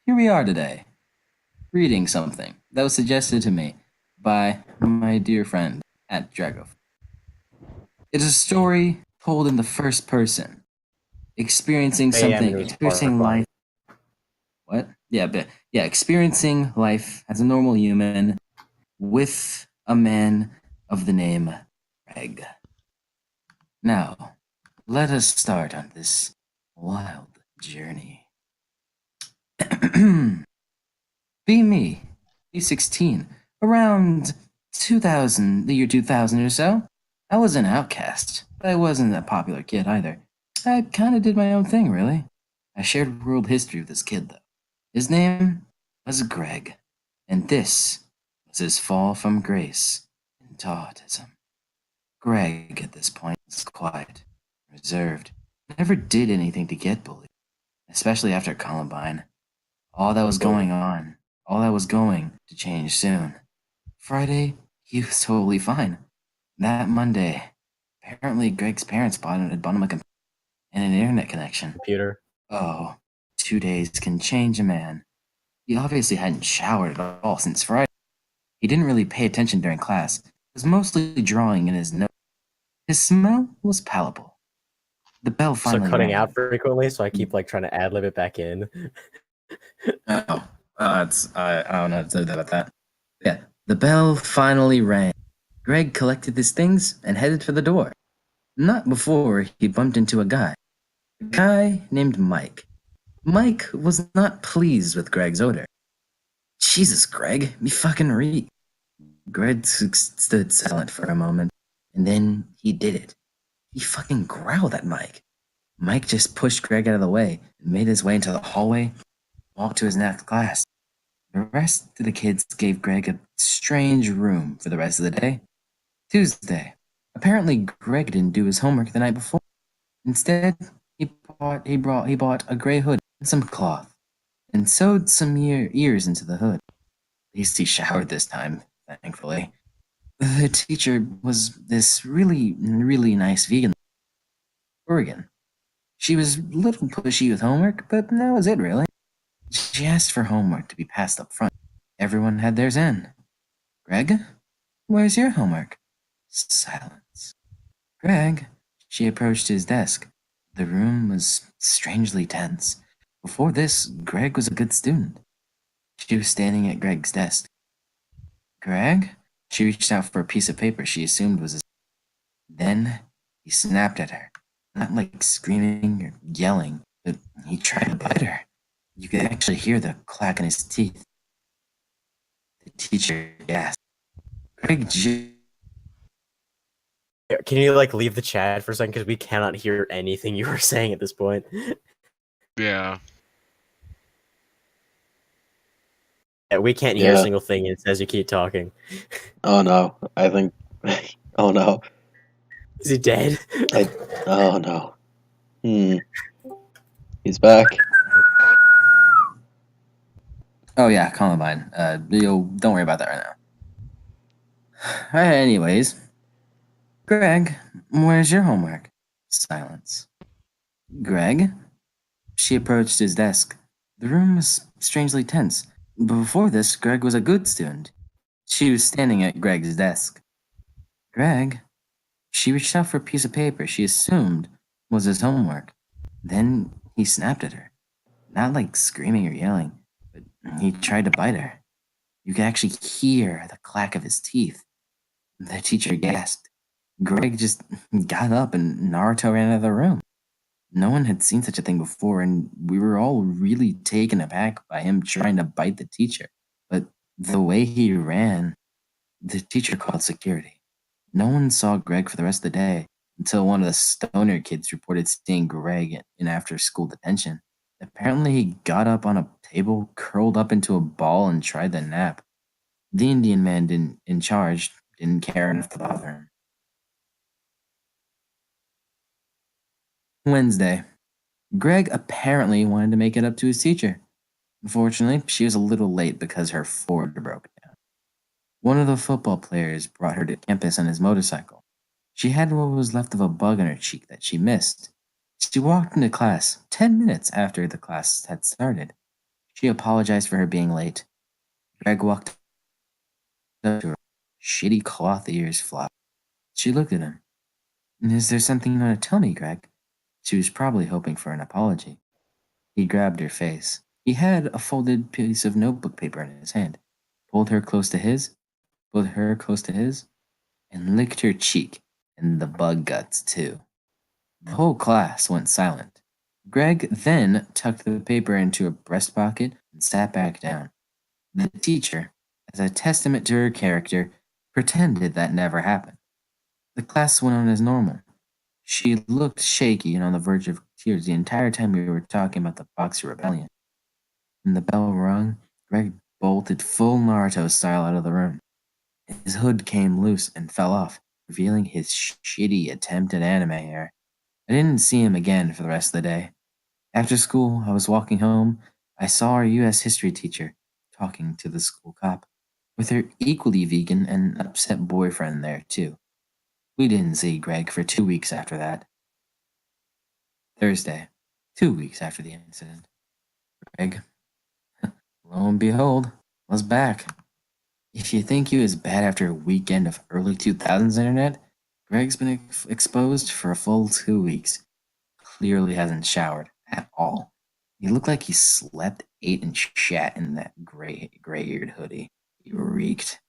here we are today, reading something that was suggested to me by my dear friend at Drago. It is a story told in the first person, experiencing AM something, it was experiencing horrifying. life. What? Yeah, experiencing life as a normal human with a man of the name Greg. Now, let us start on this wild journey. Be me, be 16, around 2000, the year 2000 or so. I was an outcast, but I wasn't a popular kid either. I kinda did my own thing, really. I shared world history with this kid, though. His name was Greg, and this was his fall from grace into autism. Greg, at this point, was quiet, reserved, never did anything to get bullied, especially after Columbine. All that was Bully. going on, all that was going to change soon. Friday, he was totally fine. That Monday, apparently Greg's parents had bought him a computer and an internet connection. Computer. Oh, 2 days can change a man. He obviously hadn't showered at all since Friday. He didn't really pay attention during class. He was mostly drawing in his notes. His smell was palpable. The bell So finally cutting out rang. frequently, so I keep like trying to ad lib it back in. Oh, I don't know what to say about that. Yeah, the bell finally rang. Greg collected his things and headed for the door. Not before he bumped into a guy. A guy named Mike. Mike was not pleased with Greg's odor. Jesus, Greg, me fucking reek. Greg stood silent for a moment, and then he did it. He fucking growled at Mike. Mike just pushed Greg out of the way and made his way into the hallway, walked to his next class. The rest of the kids gave Greg a strange room for the rest of the day. Tuesday. Apparently, Greg didn't do his homework the night before. Instead, he bought a gray hood and some cloth, and sewed some ears into the hood. At least he showered this time, thankfully. The teacher was this really nice vegan Oregon. She was a little pushy with homework, but that was it really. She asked for homework to be passed up front. Everyone had theirs in. Greg, where's your homework? Silence. Greg. She approached his desk. The room was strangely tense. Before this, Greg was a good student. She was standing at Greg's desk. Greg? She reached out for a piece of paper she assumed was his. Then he snapped at her. Not like screaming or yelling, but he tried to bite her. You could actually hear the clack in his teeth. The teacher gasped. Greg Can you like leave the chat for a second because we cannot hear anything you were saying at this point? Yeah. Yeah, we can't hear a Yeah. single thing it says you keep talking. Oh no. I think. Oh no. Is he dead? Oh no. He's back. Oh yeah, Columbine. Don't worry about that right now. Anyways, Greg, where's your homework? Silence. Greg? She approached his desk. The room was strangely tense. Before this, Greg was a good student. She was standing at Greg's desk. Greg? She reached out for a piece of paper she assumed was his homework. Then he snapped at her. Not like screaming or yelling, but he tried to bite her. You could actually hear the clack of his teeth. The teacher gasped. Greg just got up and Naruto ran out of the room. No one had seen such a thing before, and we were all really taken aback by him trying to bite the teacher. But the way he ran, the teacher called security. No one saw Greg for the rest of the day until one of the stoner kids reported seeing Greg in after school detention. Apparently, he got up on a table, curled up into a ball, and tried to nap. The Indian man in charge didn't care enough to bother him. Wednesday. Greg apparently wanted to make it up to his teacher. Unfortunately, she was a little late because her Ford broke down. One of the football players brought her to campus on his motorcycle. She had what was left of a bug on her cheek that she missed. She walked into class 10 minutes after the class had started. She apologized for her being late. Greg walked up to her, shitty cloth ears flopped. She looked at him. Is there something you want to tell me, Greg? She was probably hoping for an apology. He grabbed her face. He had a folded piece of notebook paper in his hand, pulled her close to his, and licked her cheek, and the bug guts, too. The whole class went silent. Greg then tucked the paper into a breast pocket and sat back down. The teacher, as a testament to her character, pretended that never happened. The class went on as normal. She looked shaky and on the verge of tears the entire time we were talking about the Boxer Rebellion. When the bell rung, Greg bolted full Naruto style out of the room. His hood came loose and fell off, revealing his shitty attempt at anime hair. I didn't see him again for the rest of the day. After school, I was walking home. I saw our U.S. history teacher talking to the school cop, with her equally vegan and upset boyfriend there, too. We didn't see Greg for 2 weeks after that. Thursday, 2 weeks after the incident. Greg, lo and behold, was back. If you think he was bad after a weekend of early 2000s internet, Greg's been exposed for a full 2 weeks. Clearly hasn't showered at all. He looked like he slept, ate, and shat in that gray-eared hoodie. He reeked.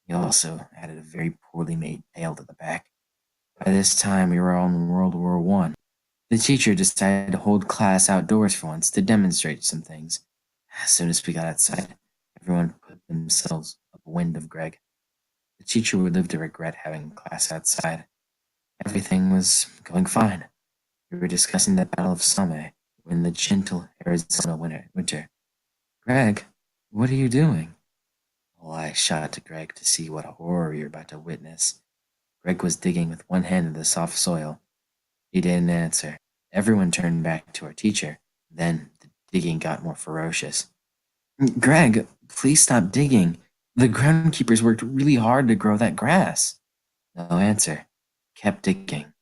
He also added a very poorly made tail to the back. By this time, we were all in World War I. The teacher decided to hold class outdoors for once to demonstrate some things. As soon as we got outside, everyone put themselves upwind of Greg. The teacher would live to regret having class outside. Everything was going fine. We were discussing the Battle of Same in the gentle Arizona winter. Greg, what are you doing? Well, I shot to Greg to see what horror you're about to witness. Greg was digging with one hand in the soft soil. He didn't answer. Everyone turned back to our teacher. Then the digging got more ferocious. Greg, please stop digging. The groundkeepers worked really hard to grow that grass. No answer. Kept digging.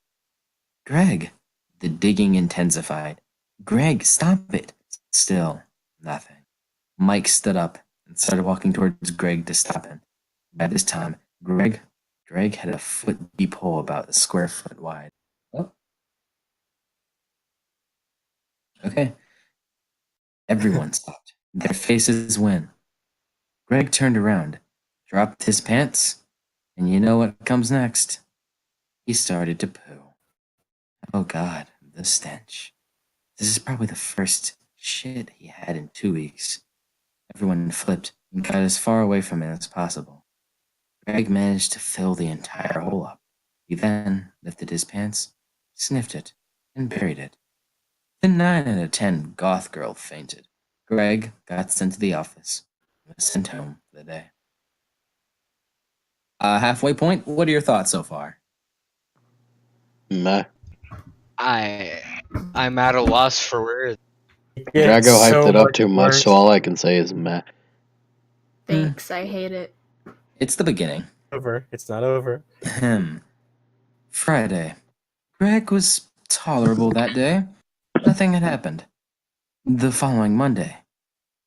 Greg. The digging intensified. Greg, stop it. Still, nothing. Mike stood up and started walking towards Greg to stop him. By this time, Greg had a foot-deep hole about a square foot wide. Oh. Okay. Everyone stopped. Their faces went. Greg turned around, dropped his pants, and you know what comes next. He started to poo. Oh God, the stench. This is probably the first shit he had in 2 weeks. Everyone flipped and got as far away from it as possible. Greg managed to fill the entire hole up. He then lifted his pants, sniffed it, and buried it. The 9 out of 10 goth girl fainted. Greg got sent to the office and was sent home for the day. Halfway point, what are your thoughts so far? Meh. I'm at a loss for words. Yeah, it's Drago hyped so it up much too much, worse. so all I can say is meh. Thanks, I hate it. It's the beginning. Over. It's not over. Friday. Greg was tolerable that day. Nothing had happened. The following Monday,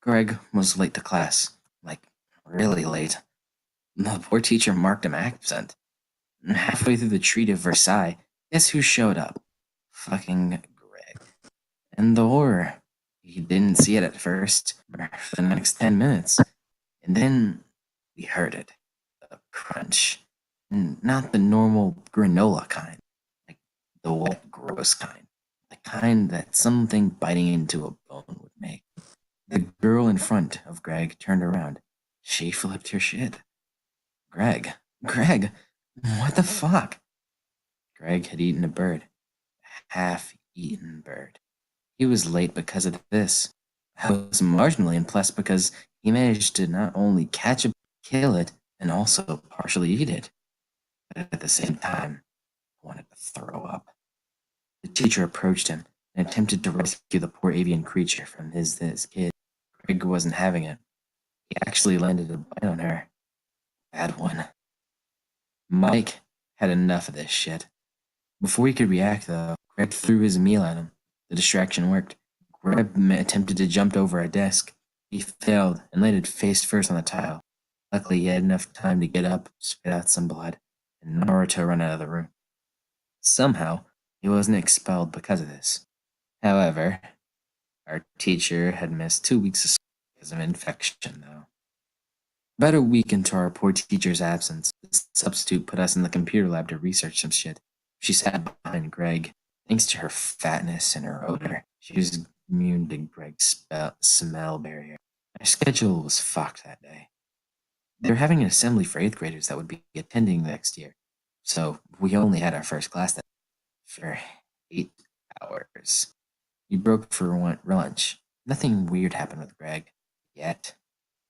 Greg was late to class. Like, really late. The poor teacher marked him absent. Halfway through the Treaty of Versailles, guess who showed up? Fucking Greg. And the horror. He didn't see it at first, or for the next 10 minutes. And then we heard it. A crunch. Not the normal granola kind. Like the wet, gross kind. The kind that something biting into a bone would make. The girl in front of Greg turned around. She flipped her shit. Greg, what the fuck? Greg had eaten a bird. A half-eaten bird. He was late because of this. I was marginally impressed because he managed to not only catch it, kill it, and also partially eat it. But at the same time, I wanted to throw up. The teacher approached him and attempted to rescue the poor avian creature from his kid. Greg wasn't having it. He actually landed a bite on her. Bad one. Mike had enough of this shit. Before he could react, though, Greg threw his meal at him. The distraction worked. Greg attempted to jump over a desk. He failed and landed face first on the tile. Luckily, he had enough time to get up, spit out some blood, and Naruto run out of the room. Somehow, he wasn't expelled because of this. However, our teacher had missed 2 weeks of school because of infection, though. About a week into our poor teacher's absence, the substitute put us in the computer lab to research some shit. She sat behind Greg. Thanks to her fatness and her odor, she was immune to Greg's smell barrier. Our schedule was fucked that day. They were having an assembly for 8th graders that would be attending next year, so we only had our first class that for 8 hours. We broke for lunch. Nothing weird happened with Greg yet.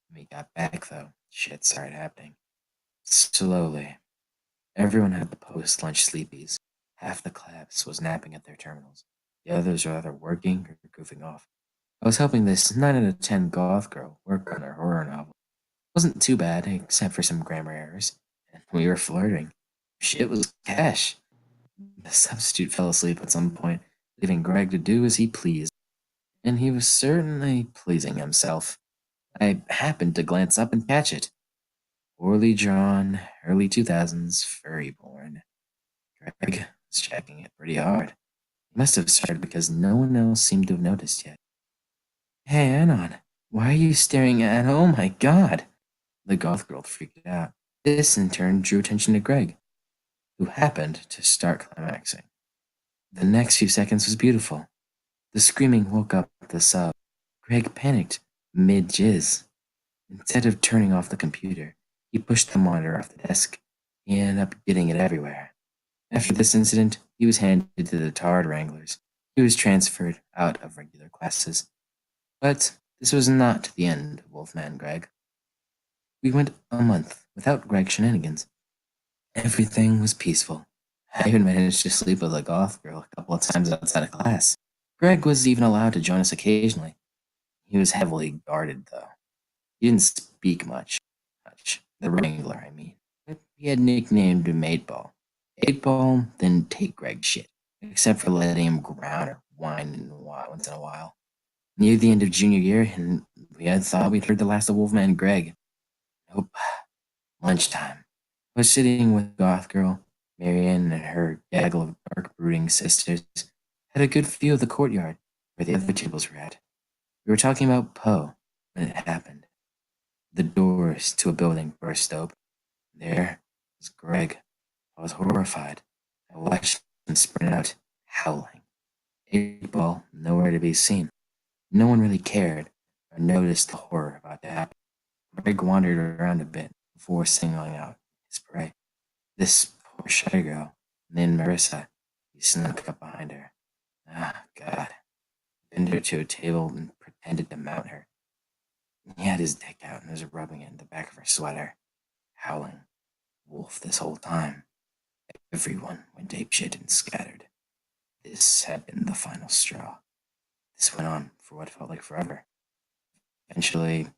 When we got back, though, shit started happening. Slowly. Everyone had the post-lunch sleepies. Half the class was napping at their terminals. The others were either working or goofing off. I was helping this 9 out of 10 goth girl work on her horror novel. It wasn't too bad, except for some grammar errors. And we were flirting. Shit was cash. The substitute fell asleep at some point, leaving Greg to do as he pleased. And he was certainly pleasing himself. I happened to glance up and catch it. Poorly drawn, early 2000s, furry porn. Greg was checking it pretty hard. He must have started because no one else seemed to have noticed yet. Hey, Anon, why are you staring at— oh my god! The goth girl freaked out. This, in turn, drew attention to Greg, who happened to start climaxing. The next few seconds was beautiful. The screaming woke up the sub. Greg panicked mid-jizz. Instead of turning off the computer, he pushed the monitor off the desk. He ended up getting it everywhere. After this incident, he was handed to the Tard Wranglers. He was transferred out of regular classes. But this was not the end of Wolfman Greg. We went a month without Greg shenanigans. Everything was peaceful. I even managed to sleep with a goth girl a couple of times outside of class. Greg was even allowed to join us occasionally. He was heavily guarded, though. He didn't speak much. The Wrangler, I mean. But he had nicknamed him 8-Ball. 8-Ball didn't take Greg's shit, except for letting him ground or whine once in a while. Near the end of junior year, and we had thought we'd heard the last of Wolfman Greg. Nope. Lunchtime. I was sitting with Goth Girl, Marianne, and her gaggle of dark brooding sisters. Had a good view of the courtyard, where the other tables were at. We were talking about Poe when it happened. The doors to a building burst open. There was Greg. I was horrified. I watched him sprint out, howling. 8-Ball nowhere to be seen. No one really cared or noticed the horror about to happen. Greg wandered around a bit before singling out his prey. This poor shy girl, named Marissa. He snuck up behind her. Ah, God. Pinned her to a table and pretended to mount her. He had his dick out and was rubbing it in the back of her sweater, howling. Wolf this whole time. Everyone went apeshit and scattered. This had been the final straw. This went on for what felt like forever. Eventually,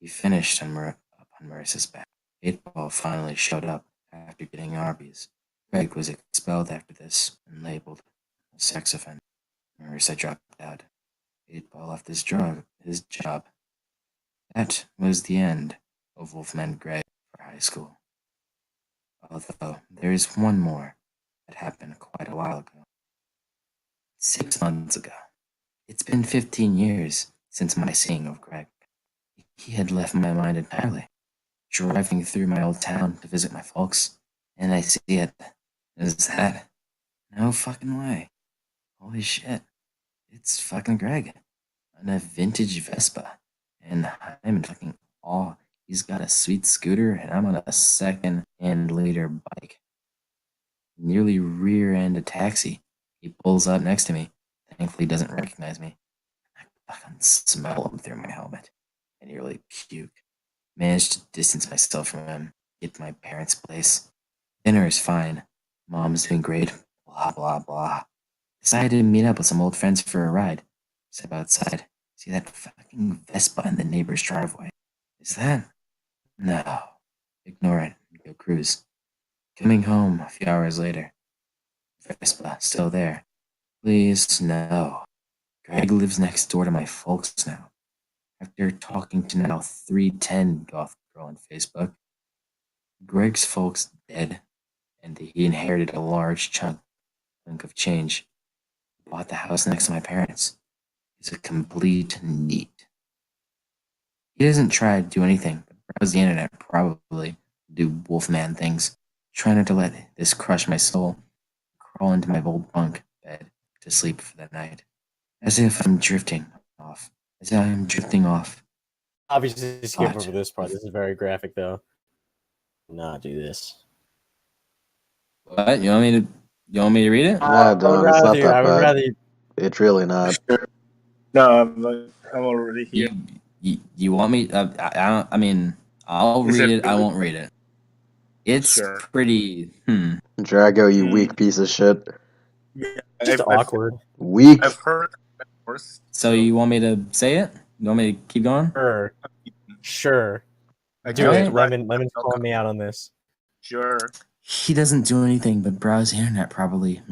he finished up on Marissa's back. 8-Ball finally showed up after getting Arby's. Greg was expelled after this and labeled a sex offender. Marissa dropped out. 8-Ball left his job. That was the end of Wolfman Greg for high school. Although there is one more that happened quite a while ago. 6 months ago. It's been 15 years since my seeing of Greg. He had left my mind entirely. Driving through my old town to visit my folks, and I see it. Is that? No fucking way. Holy shit. It's fucking Greg. On a vintage Vespa. And I'm in fucking awe. He's got a sweet scooter, and I'm on a second-hand leader bike. Nearly rear-end a taxi. He pulls up next to me. Thankfully, he doesn't recognize me. I fucking smell him through my helmet. I nearly puke. Managed to distance myself from him. Get to my parents' place. Dinner is fine. Mom's doing great. Blah, blah, blah. Decided to meet up with some old friends for a ride. Step outside. See that fucking Vespa in the neighbor's driveway. Is that? No. Ignore it and go cruise. Coming home a few hours later. Vespa still there. Please, no. Greg lives next door to my folks now. After talking to now 310 goth girl on Facebook, Greg's folks dead, and he inherited a large chunk of change. Bought the house next to my parents. He's a complete neat. He doesn't try to do anything but browse the internet, probably do Wolfman things. Try not to let this crush my soul. Crawl into my old bunk bed to sleep for the night. As if I'm drifting off. As I am drifting off. Obviously, skip What? over this part. This is very graphic, though. Not do this. What? You want me to read it? Nah, don't. It's not that I would bad. rather. It's really not. No, I'm already here. You want me? I don't. I mean, I'll Is read it it. I really- won't read it. It's Sure. pretty. Drago, you weak piece of shit. Yeah, Just awkward. Weak. I've heard worse. So you want me to say it? You want me to keep going? Sure. I Do just it. read- Lemon's calling me out on this. Sure. He doesn't do anything but browse the internet, probably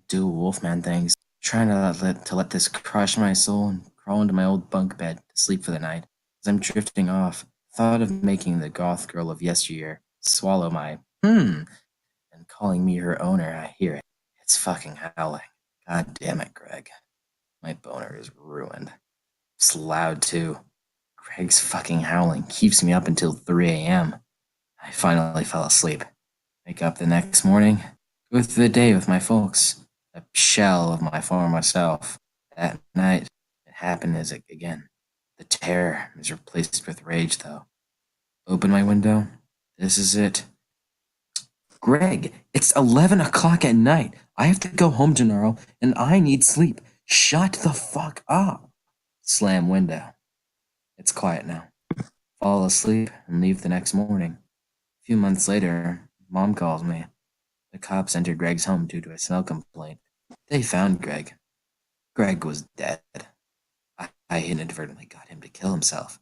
do Wolfman things. Trying to let this crush my soul and crawl into my old bunk bed to sleep for the night. As I'm drifting off, thought of making the goth girl of yesteryear swallow my and calling me her owner. I hear it. It's fucking howling. God damn it, Greg. My boner is ruined. It's loud too. Greg's fucking howling keeps me up until 3 a.m. I finally fell asleep. Wake up the next morning, go through the day with my folks, a shell of my former self. That night, it happened as again. The terror is replaced with rage, though. Open my window. This is it. Greg, it's 11 o'clock at night. I have to go home tomorrow, and I need sleep. Shut the fuck up. Slam window. It's quiet now. Fall asleep and leave the next morning. A few months later, Mom calls me. The cops entered Greg's home due to a smell complaint. They found Greg. Greg was dead. I inadvertently got him to kill himself.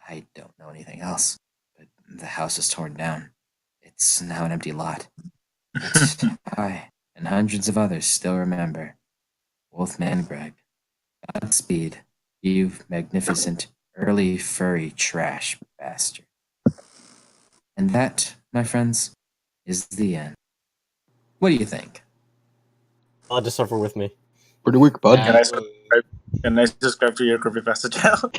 I don't know anything else, but the house is torn down. It's now an empty lot. But I and hundreds of others still remember. Wolfman Greg. Godspeed, you magnificent, early furry trash bastard. And that, my friends, is the end. What do you think? I'll just suffer with me. Pretty weak, bud. Can I subscribe to your creepypasta channel?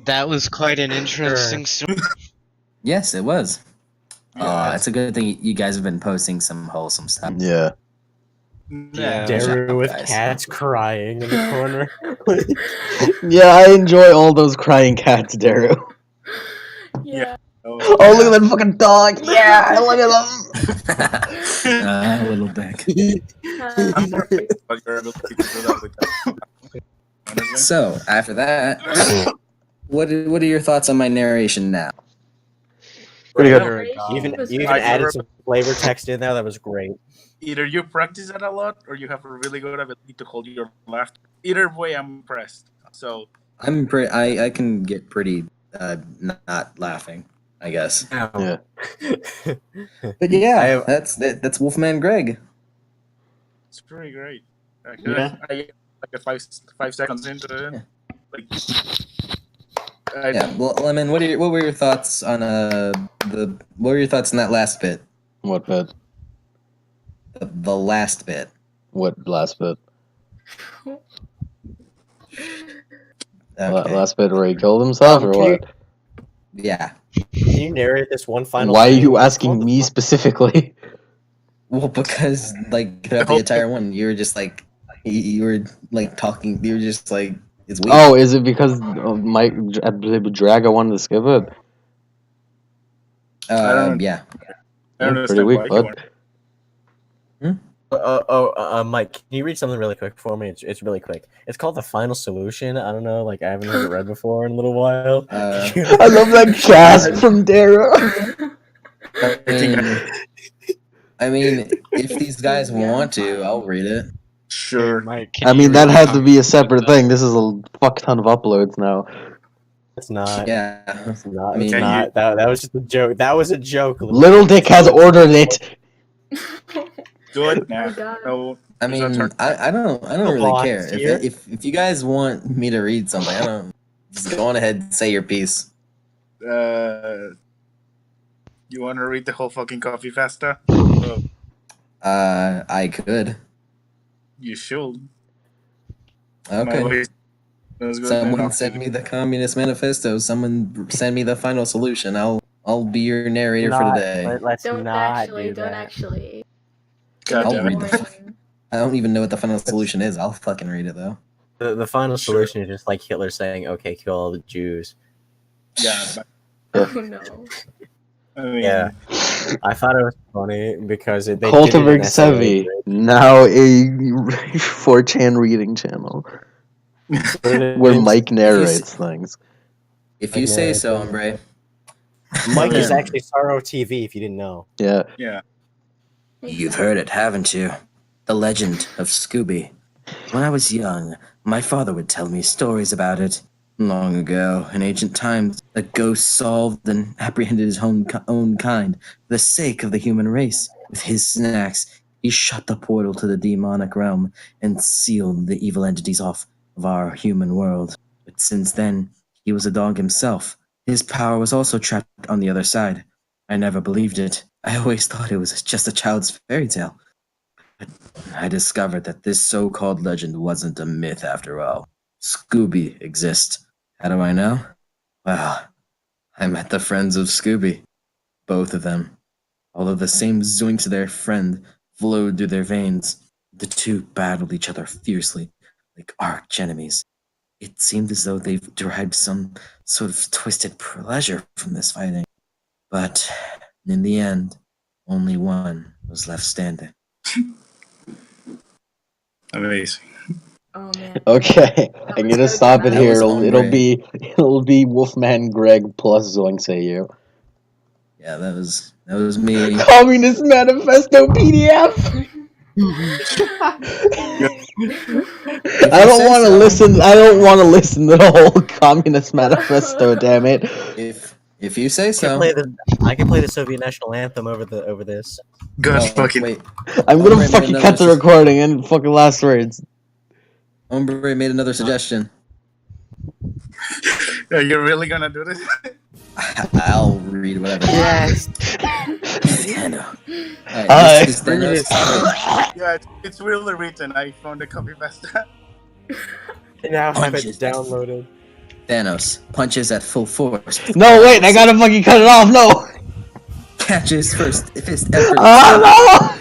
That was quite an interesting story. Yes, it was. Yeah. It's a good thing you guys have been posting some wholesome stuff. Yeah. Yeah. Daru with guys. cats crying in the corner. Yeah, I enjoy all those crying cats, Daru. Yeah. Oh, look at that fucking dog! Yeah, look at them! Little dick. I'm more about your ability to do that with that. Honestly. So, after that, what are your thoughts on my narration now? Pretty good. You even Was you even great. added some flavor text in there. That was great. Either you practice that a lot, or you have a really good ability to hold your laughter. Either way, I'm impressed. So I'm pretty. I can get pretty not laughing, I guess. Yeah. But yeah, I have- that's Wolfman Greg. it's pretty great. Yeah. I get like 5 seconds into it. Yeah. Like, Yeah. Well, Lemon, what were your thoughts on what were your thoughts on that last bit? What bit? The last bit. What last bit? Okay. Last bit where he killed himself, or Okay. what? Yeah. Can you narrate this one final? Why are scene? you It's asking called me the- specifically? Well, because like throughout the entire one, you were just like you were like talking. You were just like it's weird. Oh, is it because Drago wanted to skip it? I don't- Yeah. I don't Pretty understand weak, why you bud. want. Mike, can you read something really quick for me? It's really quick. It's called The Final Solution. I don't know, like I haven't heard it read before in a little while. I love that gasp from Daru. I mean, if these guys want to, I'll read it. Sure. Mike, I mean, that had to be a separate thing. This is a fuck ton of uploads now. It's not. Yeah. It's not. I mean, It's not. That was just a joke. That was a joke. Little Dick has ordered it. Do it Oh now. my God. No, I there's no mean, turn- I don't really care. Volunteer. If you guys want me to read something, I don't. Just go on ahead and say your piece. You want to read the whole fucking copy faster? I could. You should. Okay. My voice is good Someone enough. send me the Communist Manifesto. Someone send me the final solution. I'll be your narrator for today. Let's Don't not actually, do don't that. actually. God I'll damn read it. the- I don't even know what the final solution is. I'll fucking read it though. The final Sure. solution is just like Hitler saying, "Okay, kill all the Jews." Yeah, but, Oh no. I mean, Yeah. I thought it was funny because they did it Cultivar in SAU. Sevi, now a 4chan reading channel where Mike narrates things. If you say so, hombre. Mike is actually Sorrow TV. If you didn't know. Yeah. yeah. You've heard it, haven't you? The legend of Scooby. When I was young, my father would tell me stories about it. Long ago, in ancient times, a ghost solved and apprehended his own kind for the sake of the human race. With his snacks, he shut the portal to the demonic realm and sealed the evil entities off of our human world. But since then, he was a dog himself. His power was also trapped on the other side. I never believed it. I always thought it was just a child's fairy tale. But I discovered that this so-called legend wasn't a myth after all. Scooby exists. How do I know? Well, I met the friends of Scooby. Both of them. Although the same Zoinks their friend flowed through their veins, the two battled each other fiercely, like arch enemies. It seemed as though they derived some sort of twisted pleasure from this fighting. But in the end, only one was left standing. Amazing. Oh man. Okay, I'm was gonna so stop it dramatic. here. That was It'll be Wolfman Greg plus Zoinks AU. Yeah, that was me. Communist Manifesto PDF. I don't want to listen. I don't want to listen to the whole Communist Manifesto. Damn it! If you say I so. can play the Soviet national anthem over this. God Oh, fucking. wait. I'm gonna Hombre made fucking another cut the recording and fucking last words. Hombre made another suggestion. Are you really gonna do this? I'll read whatever. Yes. Dano. Alright, this is Dano's. Yeah, it's really written. I found the copy faster. Now have it Punches. downloaded. Thanos punches at full force. No, wait, I gotta fucking cut it off. No. Catches first fist ever. Oh no!